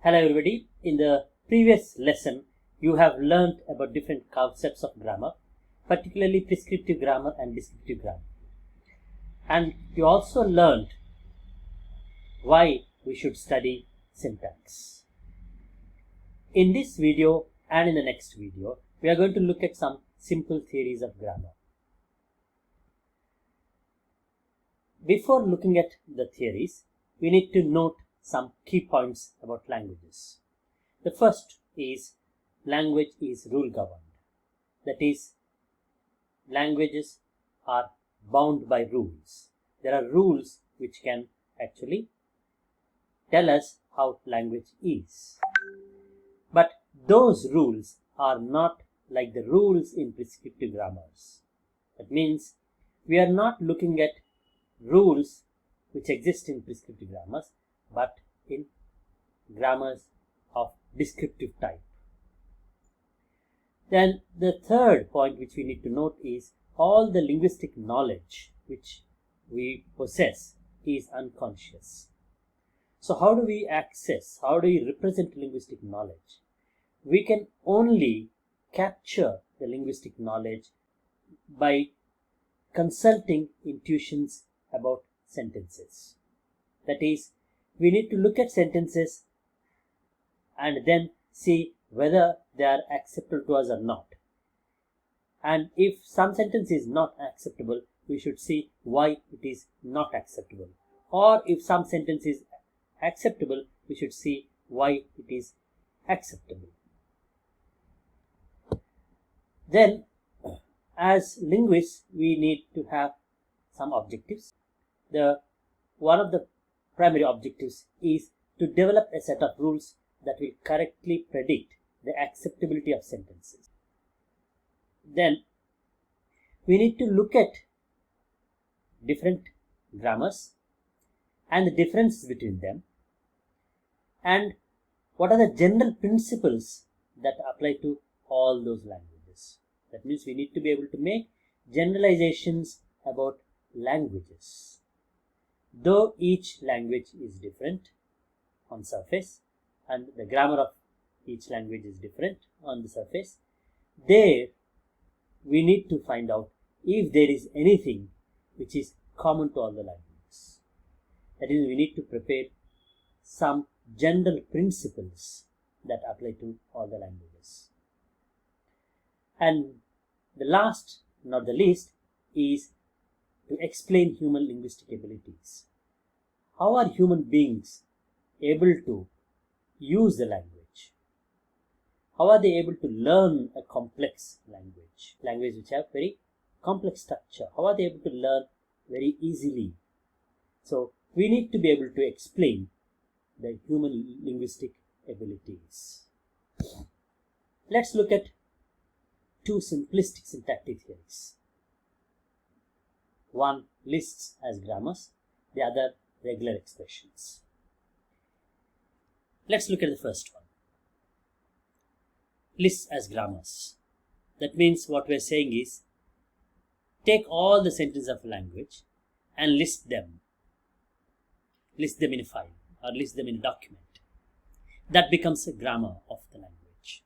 Hello everybody. In the previous lesson, you have learned about different concepts of grammar, particularly prescriptive grammar and descriptive grammar. And you also learned why we should study syntax. In this video and in the next video, we are going to look at some simple theories of grammar. Before looking at the theories, we need to note some key points about languages. The first is language is rule governed. That is, languages are bound by rules. There are rules which can actually tell us how language is. But those rules are not like the rules in prescriptive grammars. That means we are not looking at rules which exist in prescriptive grammars, but in grammars of descriptive type. Then the third point which we need to note is all the linguistic knowledge which we possess is unconscious. So how do we represent linguistic knowledge? We can only capture the linguistic knowledge by consulting intuitions about sentences. That is, we need to look at sentences and then see whether they are acceptable to us or not. And if some sentence is not acceptable, we should see why it is not acceptable. Or if some sentence is acceptable, we should see why it is acceptable. Then, as linguists, we need to have some objectives. One of the primary objectives is to develop a set of rules that will correctly predict the acceptability of sentences. Then we need to look at different grammars and the differences between them, and what are the general principles that apply to all those languages. That means we need to be able to make generalizations about languages. Though each language is different on surface and the grammar of each language is different on the surface, there we need to find out if there is anything which is common to all the languages. That is, we need to prepare some general principles that apply to all the languages. And the last, not the least, is to explain human linguistic abilities. How are human beings able to use the language? How are they able to learn a complex language which have very complex structure? How are they able to learn very easily? So we need to be able to explain the human linguistic abilities. Let's look at two simplistic syntactic theories. One lists as grammars, the other regular expressions. Let's look at the first one. Lists as grammars. That means what we're saying is, take all the sentences of a language and list them. List them in a file or list them in a document. That becomes a grammar of the language.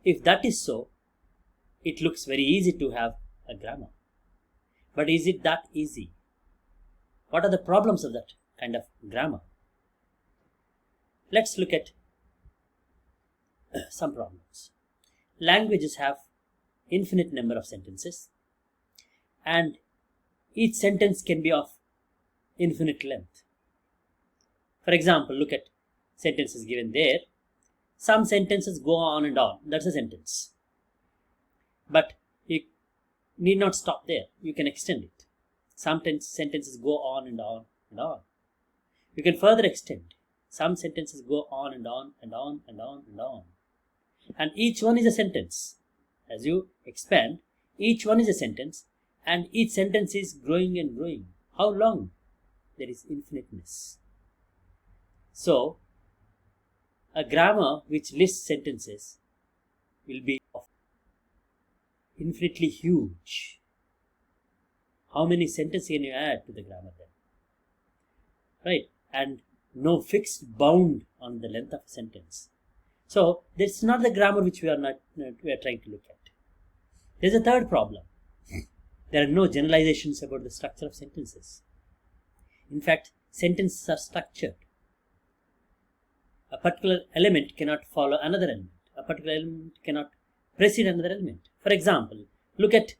If that is so, it looks very easy to have a grammar. But is it that easy? What are the problems of that kind of grammar? Let's look at some problems. Languages have infinite number of sentences, and each sentence can be of infinite length. For example, look at sentences given there. Some sentences go on and on. That's a sentence. But you need not stop there. You can extend it. Some sentences go on and on and on. You can further extend. Some sentences go on and on and on and on and on. And each one is a sentence. As you expand, each one is a sentence, and each sentence is growing and growing. How long? There is infiniteness. So, a grammar which lists sentences will be of infinitely huge. How many sentences can you add to the grammar then? Right? And no fixed bound on the length of a sentence. So that's not the grammar which we are trying to look at. There's a third problem. There are no generalizations about the structure of sentences. In fact, sentences are structured. A particular element cannot follow another element. A particular element cannot precede another element. For example, look at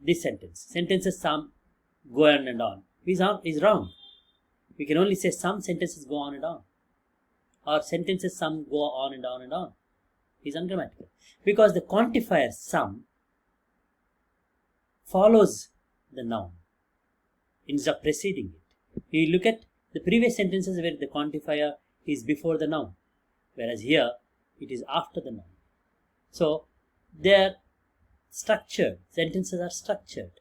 this sentence. Sentences some go on and on. Is wrong. We can only say some sentences go on and on. Or sentences some go on and on and on. Is ungrammatical. Because the quantifier some follows the noun instead of preceding it. We look at the previous sentences where the quantifier is before the noun, whereas here it is after the noun. So they are structured. Sentences are structured.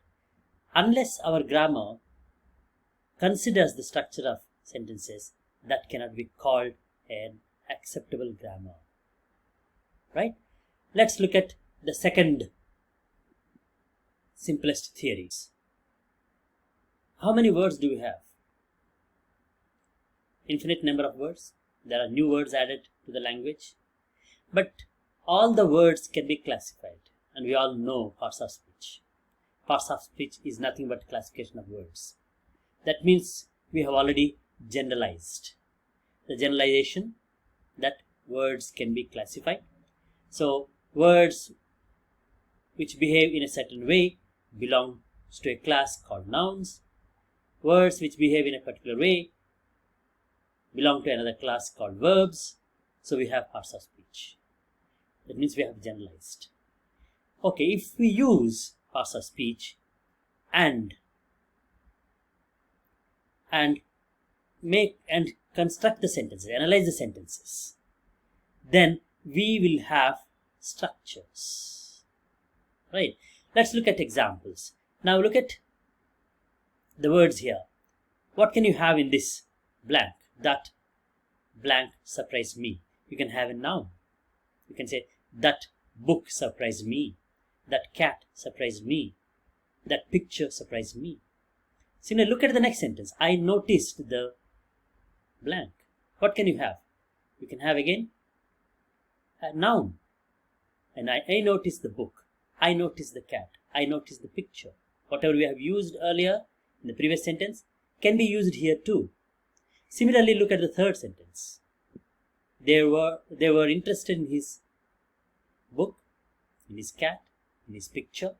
Unless our grammar considers the structure of sentences, that cannot be called an acceptable grammar. Right? Let's look at the second simplest theories. How many words do we have? Infinite number of words. There are new words added to the language. But all the words can be classified. And we all know parts of speech. Parts of speech is nothing but classification of words. That means we have already generalized. The generalization that words can be classified. So words which behave in a certain way belong to a class called nouns. Words which behave in a particular way belong to another class called verbs. So we have parts of speech. That means we have generalized. Okay, if we use parts of speech and make and construct the sentences, analyze the sentences, then we will have structures. Right? Let's look at examples. Now look at the words here. What can you have in this blank? That blank surprised me. You can have a noun. You can say that book surprised me. That cat surprised me. That picture surprised me. Similarly, look at the next sentence. I noticed the blank. What can you have? You can have again a noun. And I noticed the book. I noticed the cat. I noticed the picture. Whatever we have used earlier in the previous sentence can be used here too. Similarly, look at the third sentence. They were interested in his book, in his cat, in his picture.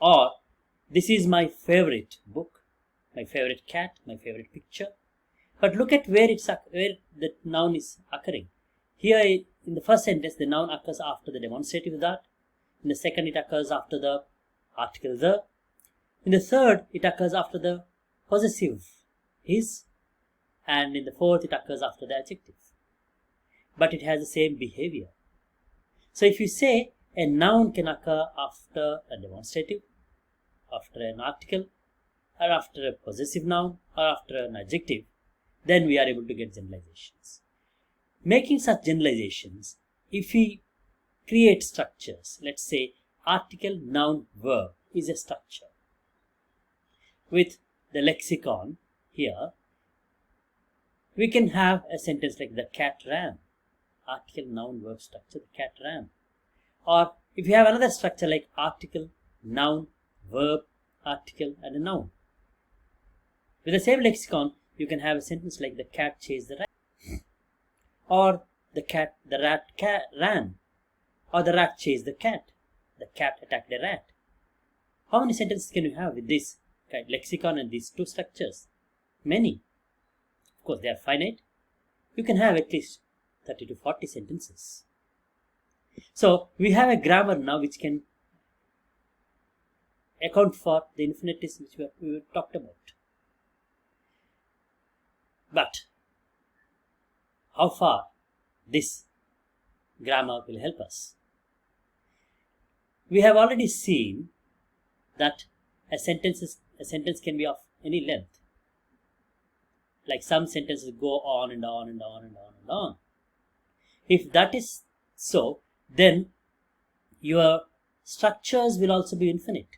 Or, this is my favorite book, my favorite cat, my favorite picture. But look at where the noun is occurring. Here, in the first sentence, the noun occurs after the demonstrative that. In the second, it occurs after the article the. In the third, it occurs after the possessive his. And in the fourth, it occurs after the adjective. But it has the same behavior. So if you say a noun can occur after a demonstrative, after an article, or after a possessive noun, or after an adjective, then we are able to get generalizations. Making such generalizations, if we create structures, let's say article, noun, verb is a structure. With the lexicon here, we can have a sentence like the cat ran. Article, noun, verb structure, the cat ran. Or if you have another structure like article, noun, verb, article, and a noun. With the same lexicon, you can have a sentence like the cat chased the rat. Or the rat ran. Or the rat chased the cat. The cat attacked the rat. How many sentences can you have with this lexicon and these two structures? Many. Of course, they are finite. You can have at least 30 to 40 sentences. So, we have a grammar now which can account for the infinities which we talked about. But, how far this grammar will help us? We have already seen that a sentence can be of any length. Like some sentences go on and on and on and on and on. If that is so, then your structures will also be infinite.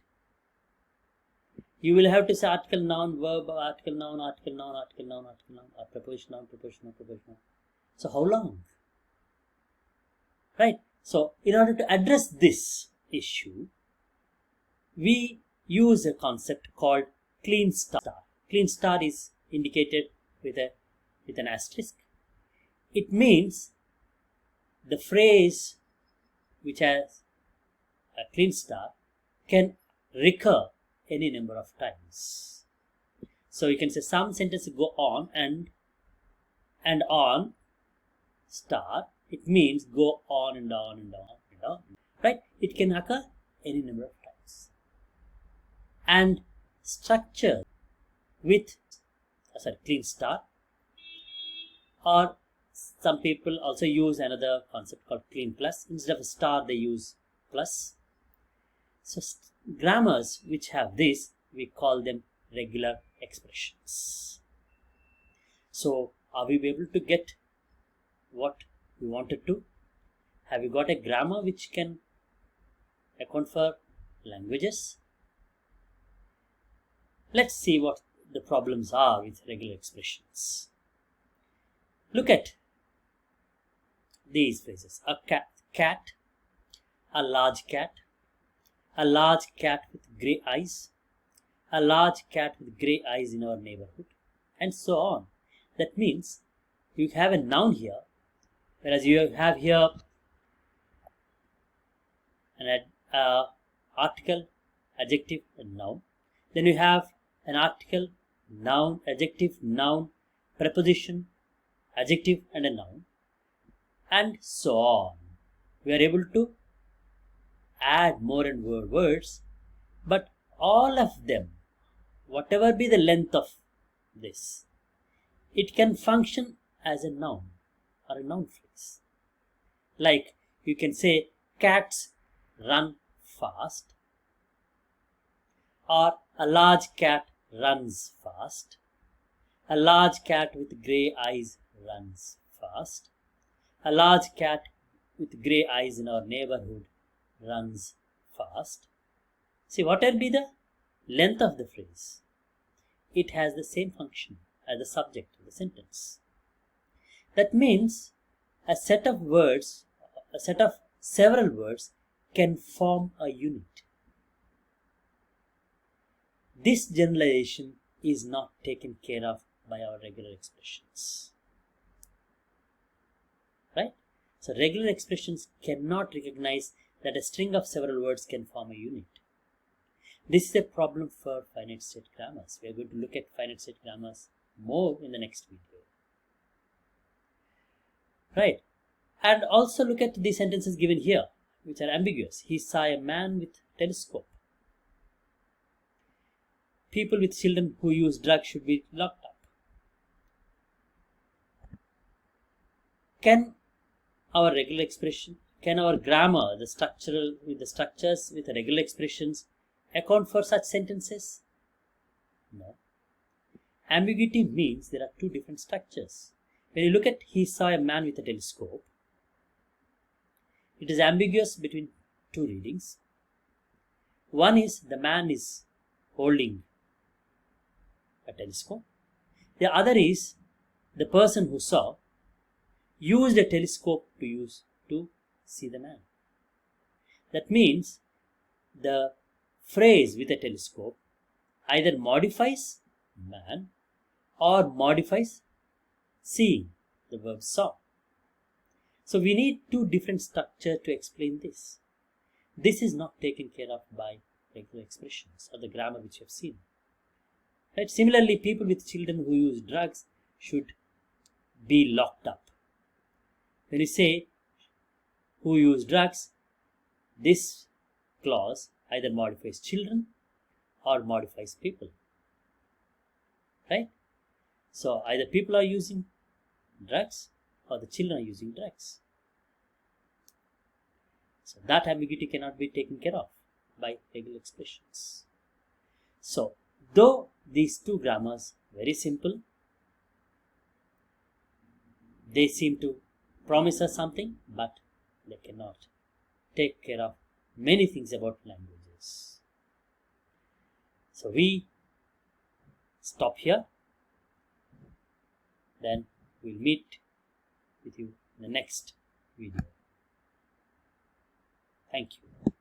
You will have to say article, noun, verb, article, noun, article, noun, article, noun, article, noun, or preposition, noun, preposition, noun, preposition, noun. So how long? Right? So in order to address this issue, we use a concept called clean start. Clean start is indicated with an asterisk. It means the phrase which has a clean start can recur any number of times. So you can say some sentences go on and on start. It means go on and on and on and on. Right? It can occur any number of times. And structure with clean start, or some people also use another concept called clean plus. Instead of a star, they use plus. So grammars which have this, we call them regular expressions. So are we able to get what we wanted to? Have you got a grammar which can account for languages? Let's see what the problems are with regular expressions. Look at these phrases. A cat, a large cat with grey eyes, a large cat with grey eyes in our neighborhood, and so on. That means you have a noun here, whereas you have here an article, adjective, and noun. Then you have an article, noun, adjective, noun, preposition, adjective, and a noun, and so on. We are able to add more and more words, but all of them, whatever be the length of this, it can function as a noun or a noun phrase. Like you can say cats run fast, or a large cat runs fast, a large cat with grey eyes runs fast, a large cat with grey eyes in our neighborhood runs fast. See, whatever be the length of the phrase, it has the same function as the subject of the sentence. That means a set of words, a set of several words can form a unit. This generalization is not taken care of by our regular expressions. Right? So regular expressions cannot recognize that a string of several words can form a unit. This is a problem for finite state grammars. We are going to look at finite state grammars more in the next video. Right? And also look at the sentences given here, which are ambiguous. He saw a man with a telescope. People with children who use drugs should be locked up. Can our regular expression, can our grammar, the structures with the regular expressions, account for such sentences? No. Ambiguity means there are two different structures. When you look at he saw a man with a telescope, it is ambiguous between two readings. One is the man is holding a telescope. The other is the person who saw used a telescope to see the man. That means the phrase with a telescope either modifies man or modifies seeing, the verb saw. So we need two different structures to explain this. This is not taken care of by regular expressions or the grammar which you have seen. Right? Similarly, people with children who use drugs should be locked up. When you say who use drugs, this clause either modifies children or modifies people. Right? So either people are using drugs or the children are using drugs. So that ambiguity cannot be taken care of by regular expressions. So though these two grammars very simple, they seem to promise us something, but they cannot take care of many things about languages. So we stop here. Then we'll meet with you in the next video. Thank you.